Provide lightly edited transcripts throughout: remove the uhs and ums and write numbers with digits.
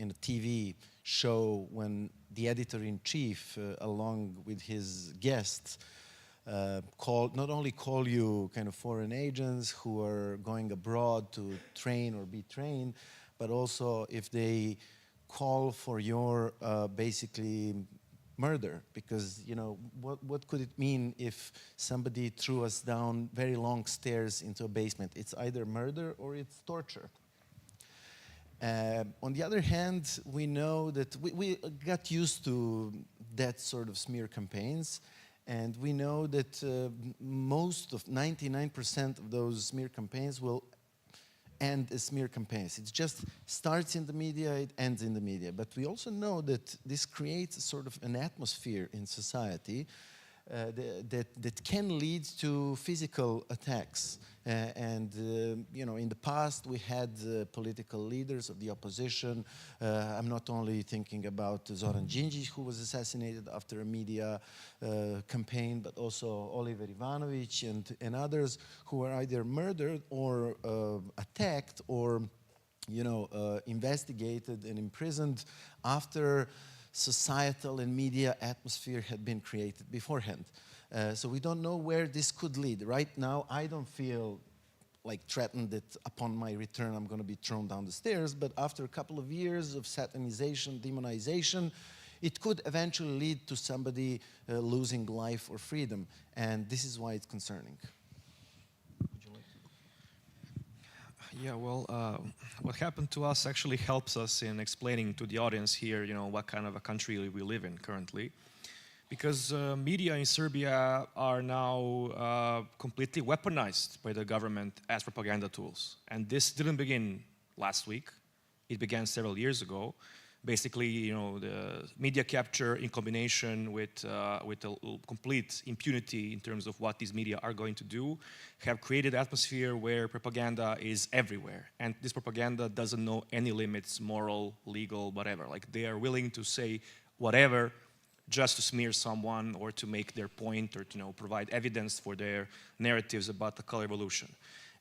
in a TV show when the editor-in-chief, along with his guests, not only call you kind of foreign agents who are going abroad to train or be trained, but also if they call for your basically murder, because what could it mean if somebody threw us down very long stairs into a basement? It's either murder or it's torture. On the other hand, we know that we got used to that sort of smear campaigns, and we know that most of 99% of those smear campaigns will end as smear campaigns. It just starts in the media, it ends in the media. But we also know that this creates a sort of an atmosphere in society that can lead to physical attacks. In the past we had political leaders of the opposition. I'm not only thinking about Zoran Đinđić, who was assassinated after a media campaign, but also Oliver Ivanović and others who were either murdered or attacked or investigated and imprisoned after societal and media atmosphere had been created beforehand. So we don't know where this could lead. Right now, I don't feel like threatened that upon my return I'm going to be thrown down the stairs, but after a couple of years of satanization, demonization, it could eventually lead to somebody losing life or freedom, and this is why it's concerning. Yeah, well, what happened to us actually helps us in explaining to the audience here, what kind of a country we live in currently. Because media in Serbia are now completely weaponized by the government as propaganda tools. And this didn't begin last week. It began several years ago. Basically, the media capture in combination with a complete impunity in terms of what these media are going to do have created an atmosphere where propaganda is everywhere. And this propaganda doesn't know any limits, moral, legal, whatever. Like, they are willing to say whatever just to smear someone or to make their point or to provide evidence for their narratives about the color revolution.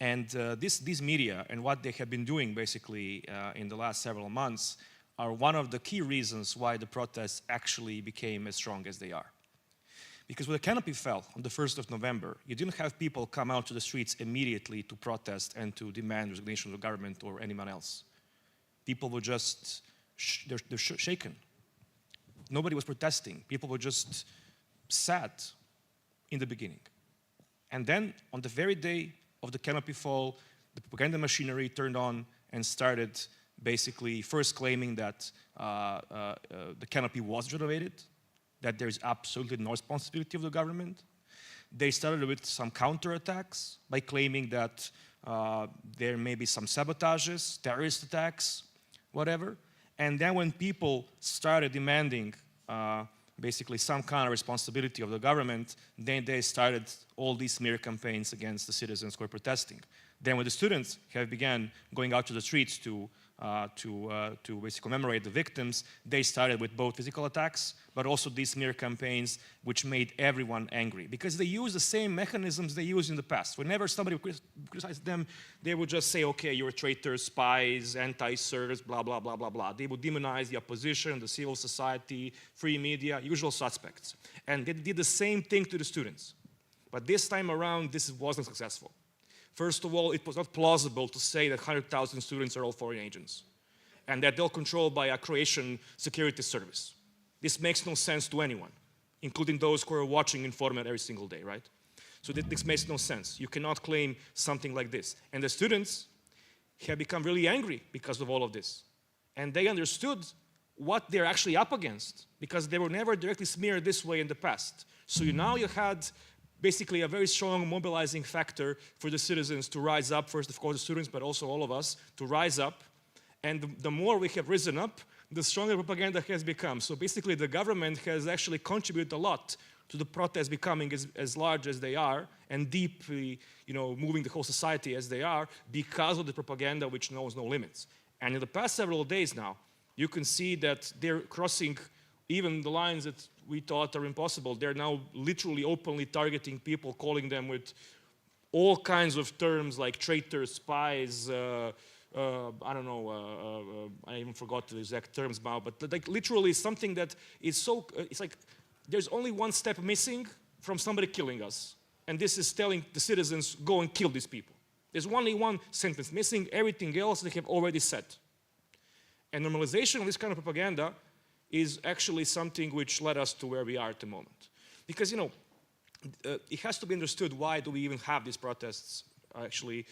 And these media and what they have been doing basically in the last several months are one of the key reasons why the protests actually became as strong as they are. Because when the canopy fell on the 1st of November, you didn't have people come out to the streets immediately to protest and to demand resignation of the government or anyone else. People were just, they're shaken. Nobody was protesting. People were just sad in the beginning. And then on the very day of the canopy fall, the propaganda machinery turned on and started basically first claiming that the canopy was renovated, that there is absolutely no responsibility of the government. They started with some counterattacks by claiming that there may be some sabotages, terrorist attacks, whatever. And then when people started demanding basically some kind of responsibility of the government, then they started all these smear campaigns against the citizens who were protesting. Then when the students have began going out to the streets to basically commemorate the victims, they started with both physical attacks, but also these smear campaigns, which made everyone angry. Because they use the same mechanisms they used in the past. Whenever somebody criticized them, they would just say, okay, you're traitors, spies, anti-Serbs, blah, blah, blah, blah, blah. They would demonize the opposition, the civil society, free media, usual suspects. And they did the same thing to the students. But this time around, this wasn't successful. First of all, it was not plausible to say that 100,000 students are all foreign agents and that they're controlled by a Croatian security service. This makes no sense to anyone, including those who are watching Informer every single day, right? So this makes no sense. You cannot claim something like this. And the students have become really angry because of all of this. And they understood what they're actually up against because they were never directly smeared this way in the past. So now you had basically a very strong mobilizing factor for the citizens to rise up, first of course the students, but also all of us, to rise up. And the more we have risen up, the stronger propaganda has become. So basically the government has actually contributed a lot to the protests becoming as large as they are and deeply, moving the whole society as they are because of the propaganda which knows no limits. And in the past several days now, you can see that they're crossing even the lines that we thought are impossible. They're now literally openly targeting people, calling them with all kinds of terms like traitors, spies, I don't know, I even forgot the exact terms now, but like literally something that is so, it's like there's only one step missing from somebody killing us. And this is telling the citizens, go and kill these people. There's only one sentence missing, everything else they have already said. And normalization of this kind of propaganda is actually something which led us to where we are at the moment. Because, you know, it has to be understood why do we even have these protests actually,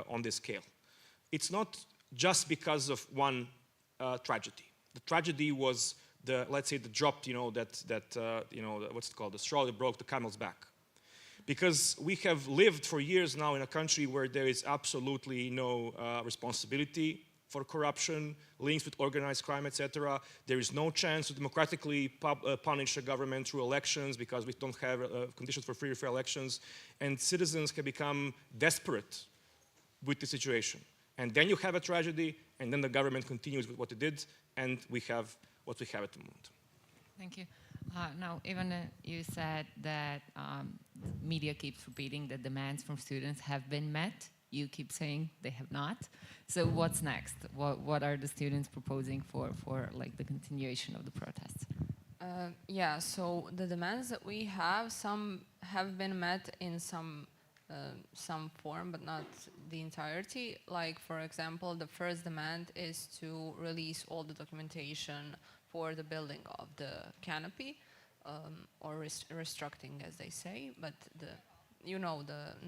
on this scale. It's not just because of one tragedy. The tragedy was the, let's say, the drop, what's it called, the straw that broke the camel's back. Because we have lived for years now in a country where there is absolutely no responsibility for corruption, links with organized crime, etc. There is no chance to democratically punish a government through elections because we don't have conditions for free and fair elections. And citizens can become desperate with the situation. And then you have a tragedy, and then the government continues with what it did, and we have what we have at the moment. Thank you. Now, even you said that media keeps repeating that demands from students have been met. You keep saying they have not. So what's next? What are the students proposing for like the continuation of the protests? Yeah, so the demands that we have, some have been met in some form, but not the entirety. Like, for example, the first demand is to release all the documentation for the building of the canopy, or restructuring, as they say, but the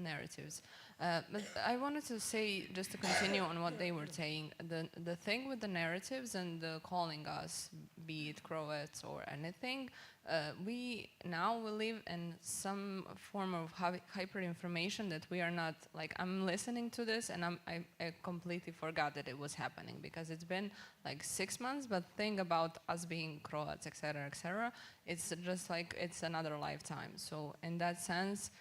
narratives. But I wanted to say, just to continue on what they were saying, the thing with the narratives and the calling us, be it Croats or anything, we live in some form of hyper-information that we are not, like, I'm listening to this and I completely forgot that it was happening because it's been like 6 months, but think about us being Croats, etc., it's just like, it's another lifetime. So in that sense,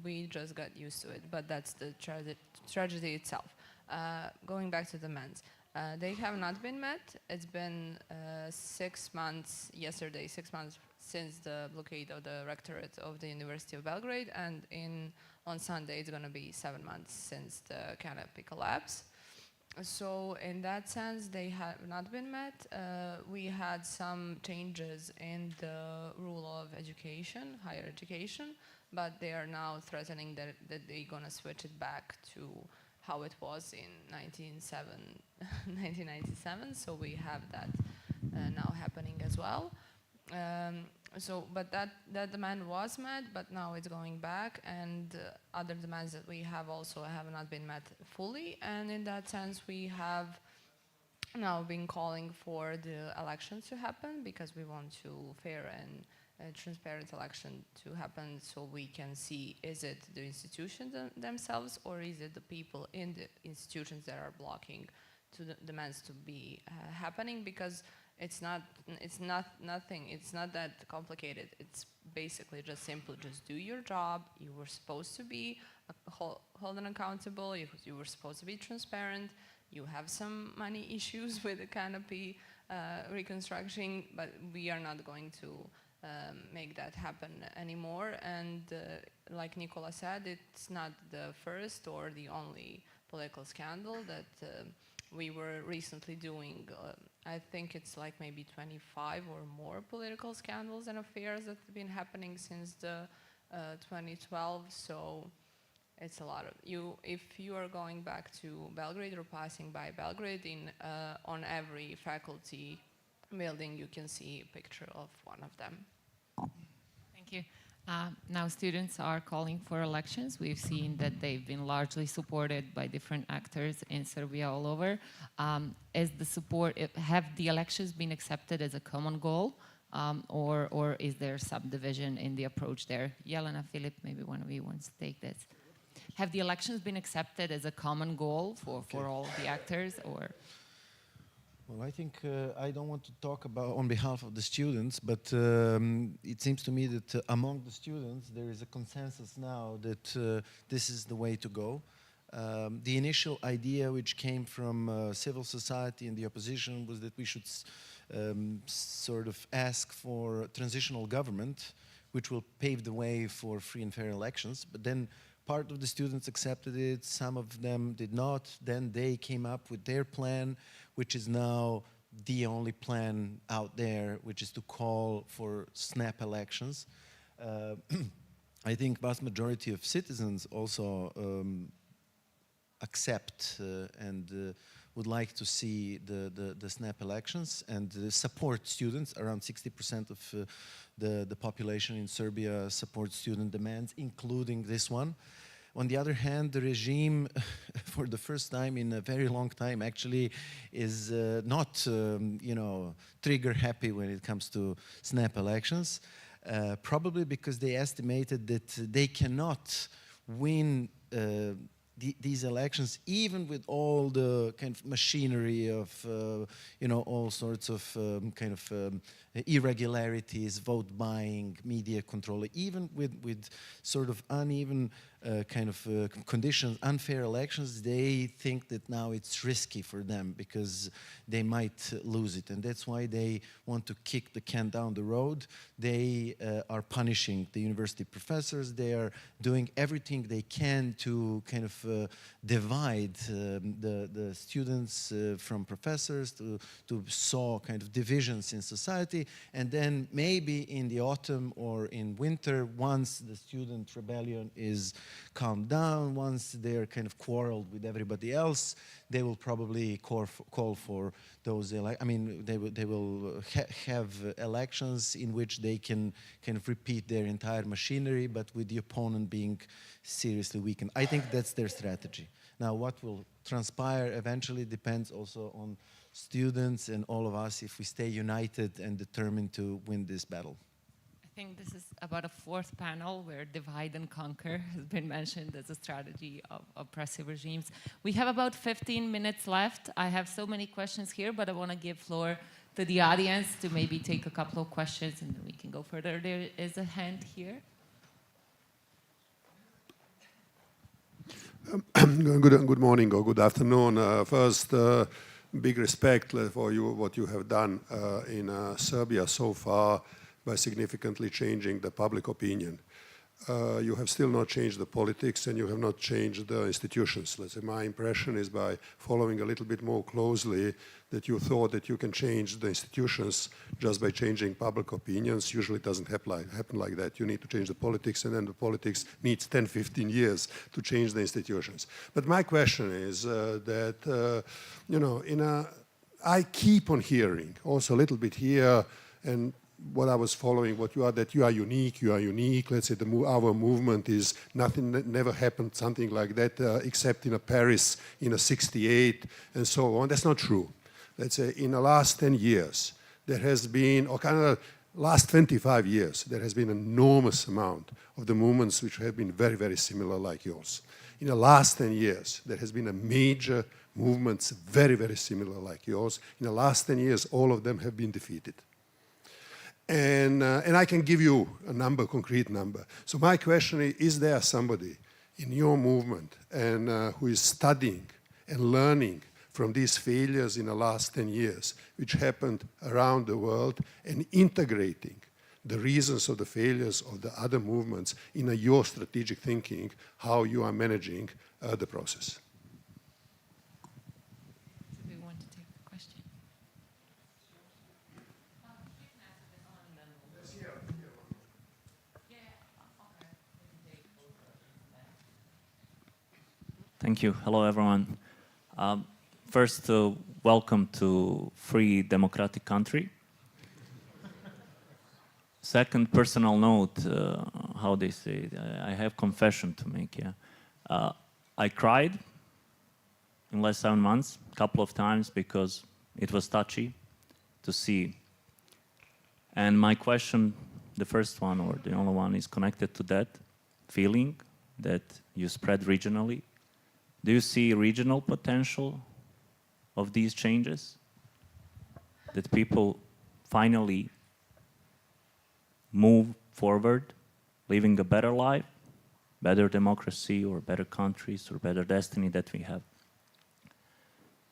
we just got used to it, but that's the tragedy itself. Going back to the demands, they have not been met. It's been 6 months, 6 months since the blockade of the rectorate of the University of Belgrade, and on Sunday it's going to be 7 months since the canopy collapse. So in that sense, they have not been met. We had some changes in the rule of education, higher education, but they are now threatening that they're going to switch it back to how it was in 1997. So we have that now happening as well. But that demand was met, but now it's going back, and other demands that we have also have not been met fully. And in that sense, we have now been calling for the elections to happen because we want to fair and transparent election to happen, so we can see, is it the institutions themselves, or is it the people in the institutions that are blocking to the demands to be happening? Because it's not that complicated. It's basically just simple. Just do your job. You were supposed to be held accountable. You were supposed to be transparent. You have some money issues with the canopy reconstruction, but we are not going to make that happen anymore. And like Nicola said, it's not the first or the only political scandal that we were recently doing. I think it's like maybe 25 or more political scandals and affairs that have been happening since the 2012. So it's a lot of if you are going back to Belgrade or passing by Belgrade, on every faculty building you can see a picture of one of them. Thank you. Now students are calling for elections. We've seen that they've been largely supported by different actors in Serbia all over. Have the elections been accepted as a common goal, or is there subdivision in the approach there? Jelena, Filip, maybe one of you wants to take this. Have the elections been accepted as a common goal for all the actors, or? Well, I think I don't want to talk about on behalf of the students, but it seems to me that among the students there is a consensus now that this is the way to go. The initial idea which came from civil society and the opposition was that we should sort of ask for a transitional government which will pave the way for free and fair elections, but then part of the students accepted it, some of them did not. Then they came up with their plan, which is now the only plan out there, which is to call for snap elections. I think vast majority of citizens also accept and would like to see the snap elections and support students. Around 60% of the population in Serbia supports student demands, including this one. On the other hand, the regime, for the first time in a very long time, actually is not, you know, trigger happy when it comes to snap elections. Probably because they estimated that they cannot win these elections, even with all the kind of machinery of, you know, all sorts of kind of irregularities, vote buying, media control, even with sort of uneven kind of conditions, unfair elections, they think that now it's risky for them because they might lose it. And that's why they want to kick the can down the road. They are punishing the university professors. They are doing everything they can to kind of divide the students from professors, to sow kind of divisions in society. And then maybe in the autumn or in winter, once the student rebellion is calmed down, once they're kind of quarreled with everybody else, they will probably call for those, I mean, they will have elections in which they can kind of repeat their entire machinery, but with the opponent being seriously weakened. I think that's their strategy. Now, what will transpire eventually depends also on students and all of us if we stay united and determined to win this battle. I think this is about a fourth panel where divide and conquer has been mentioned as a strategy of oppressive regimes. We have about 15 minutes left. I have so many questions here, but I want to give floor to the audience to maybe take a couple of questions and then we can go further. There is a hand here. Good morning or good afternoon. First, big respect for you, what you have done in Serbia so far by significantly changing the public opinion. You have still not changed the politics and you have not changed the institutions. Let's say my impression is by following a little bit more closely that you thought that you can change the institutions just by changing public opinions. Usually it doesn't happen like that. You need to change the politics, and then the politics needs 10, 15 years to change the institutions. But my question is that, you know, I keep on hearing also a little bit here, and what I was following, what you are, that you are unique, let's say our movement is nothing, never happened something like that except in Paris in '68 and so on. That's not true. Let's say in the last 10 years, there has been, or kind of last 25 years, there has been an enormous amount of the movements which have been very, very similar like yours. In the last 10 years, there has been a major movements very, very similar like yours. In the last 10 years, all of them have been defeated. And I can give you a number, concrete number. So my question is there somebody in your movement and who is studying and learning from these failures in the last 10 years, which happened around the world, and integrating the reasons of the failures of the other movements in your strategic thinking, how you are managing the process? Do we want to take the question? Thank you. Hello, everyone. First, welcome to free democratic country. Second, personal note, how they say it, I have confession to make, yeah. I cried in last 7 months, a couple of times, because it was touchy to see. And my question, the first one, or the only one, is connected to that feeling that you spread regionally. Do you see regional potential of these changes? That people finally move forward, living a better life, better democracy, or better countries, or better destiny that we have?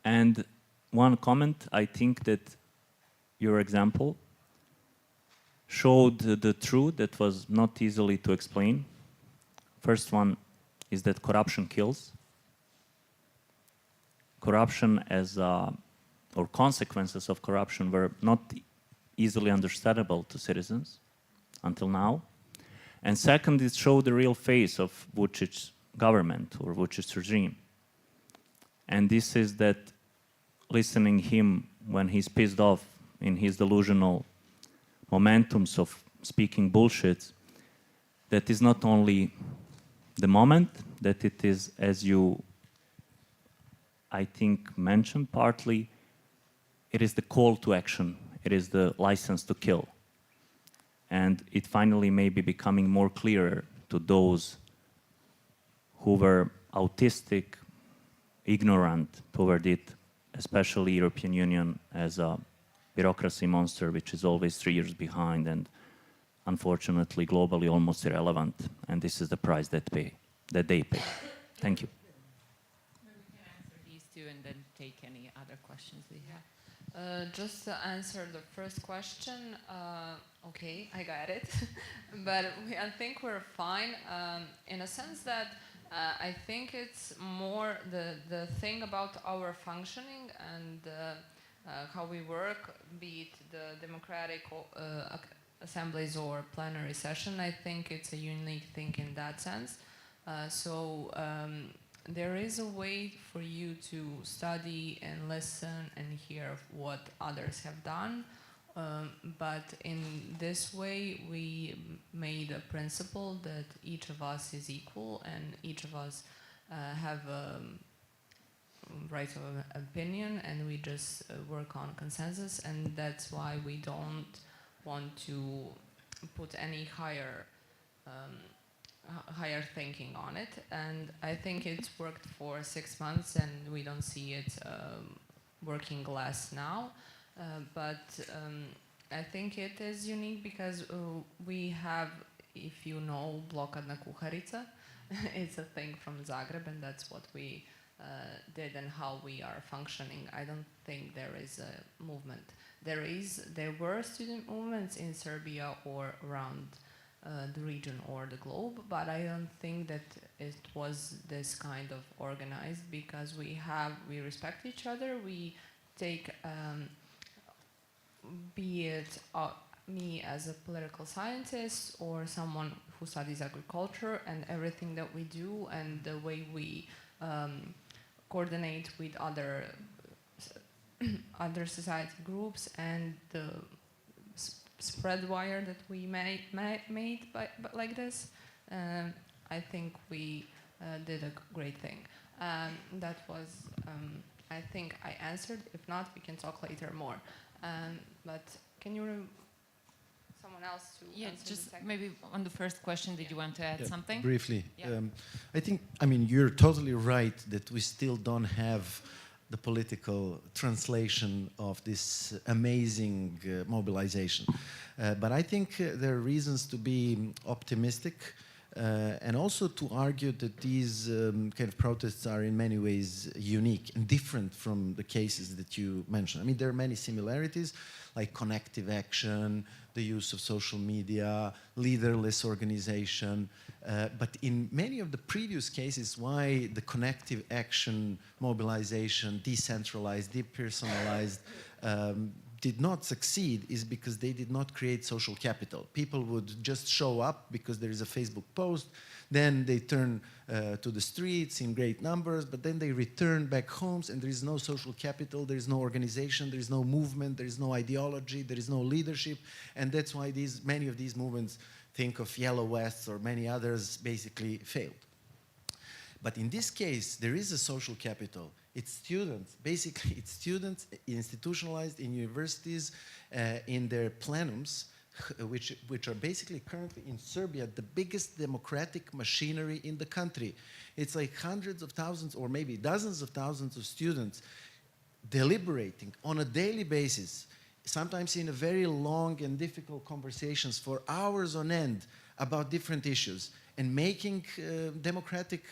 And one comment, I think that your example showed the truth that was not easily to explain. First one, is that corruption kills. Corruption or consequences of corruption were not easily understandable to citizens until now. And second, it showed the real face of Vučić's government or Vučić's regime. And this is that listening him when he's pissed off in his delusional momentums of speaking bullshit, that is not only the moment, that it is, as you, I think, mentioned partly, it is the call to action, it is the license to kill. And it finally may be becoming more clearer to those who were autistic, ignorant toward it, especially European Union as a bureaucracy monster which is always 3 years behind and unfortunately globally almost irrelevant. And this is the price that they pay. Thank you. Maybe we can answer these two and then take any other questions we have. Just to answer the first question, okay, I got it. But I think we're fine in a sense that I think it's more the thing about our functioning and how we work, be it the democratic assemblies or plenary session. I think it's a unique thing in that sense. There is a way for you to study and listen and hear what others have done. But in this way, we made a principle that each of us is equal and each of us have a right of opinion, and we just work on consensus, and that's why we don't want to put any higher thinking on it. And I think it's worked for 6 months, and we don't see it working less now. But I think it is unique because we have, if you know, Blokadna Kuharica, it's a thing from Zagreb, and that's what we did and how we are functioning. I don't think there is a movement. There were student movements in Serbia or around the region or the globe, but I don't think that it was this kind of organized, because we respect each other. We take, be it me as a political scientist or someone who studies agriculture, and everything that we do and the way we coordinate with other society groups and the spread wire that we made like this, I think we did a great thing. That was, I think I answered. If not, we can talk later more. But can you, someone else to answer the Just second? maybe on the first question, did you want to add something? Briefly. Yeah. I think, I mean, you're totally right that we still don't have the political translation of this amazing mobilization. But I think there are reasons to be optimistic and also to argue that these kind of protests are in many ways unique and different from the cases that you mentioned. I mean, there are many similarities, like connective action, the use of social media, leaderless organization. But in many of the previous cases, why the connective action, mobilization, decentralized, depersonalized, did not succeed is because they did not create social capital. People would just show up because there is a Facebook post, then they turn to the streets in great numbers, but then they return back homes and there is no social capital, there is no organization, there is no movement, there is no ideology, there is no leadership, and that's why many of these movements, think of Yellow Vests or many others, basically failed. But in this case, there is a social capital. It's students, basically it's students institutionalized in universities, in their plenums, which are basically currently in Serbia the biggest democratic machinery in the country. It's like hundreds of thousands or maybe dozens of thousands of students deliberating on a daily basis, sometimes in a very long and difficult conversations for hours on end about different issues, and making democratic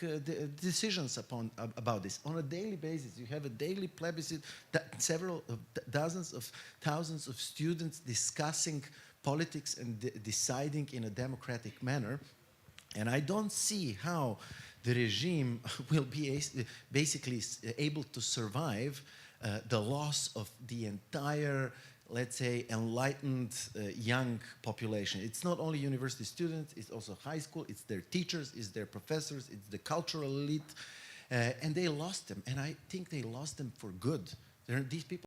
decisions about this on a daily basis. You have a daily plebiscite, several dozens of thousands of students discussing politics and deciding in a democratic manner. And I don't see how the regime will be basically able to survive the loss of the entire, let's say, enlightened young population. It's not only university students, it's also high school, it's their teachers, it's their professors, it's the cultural elite, and they lost them. And I think they lost them for good. These people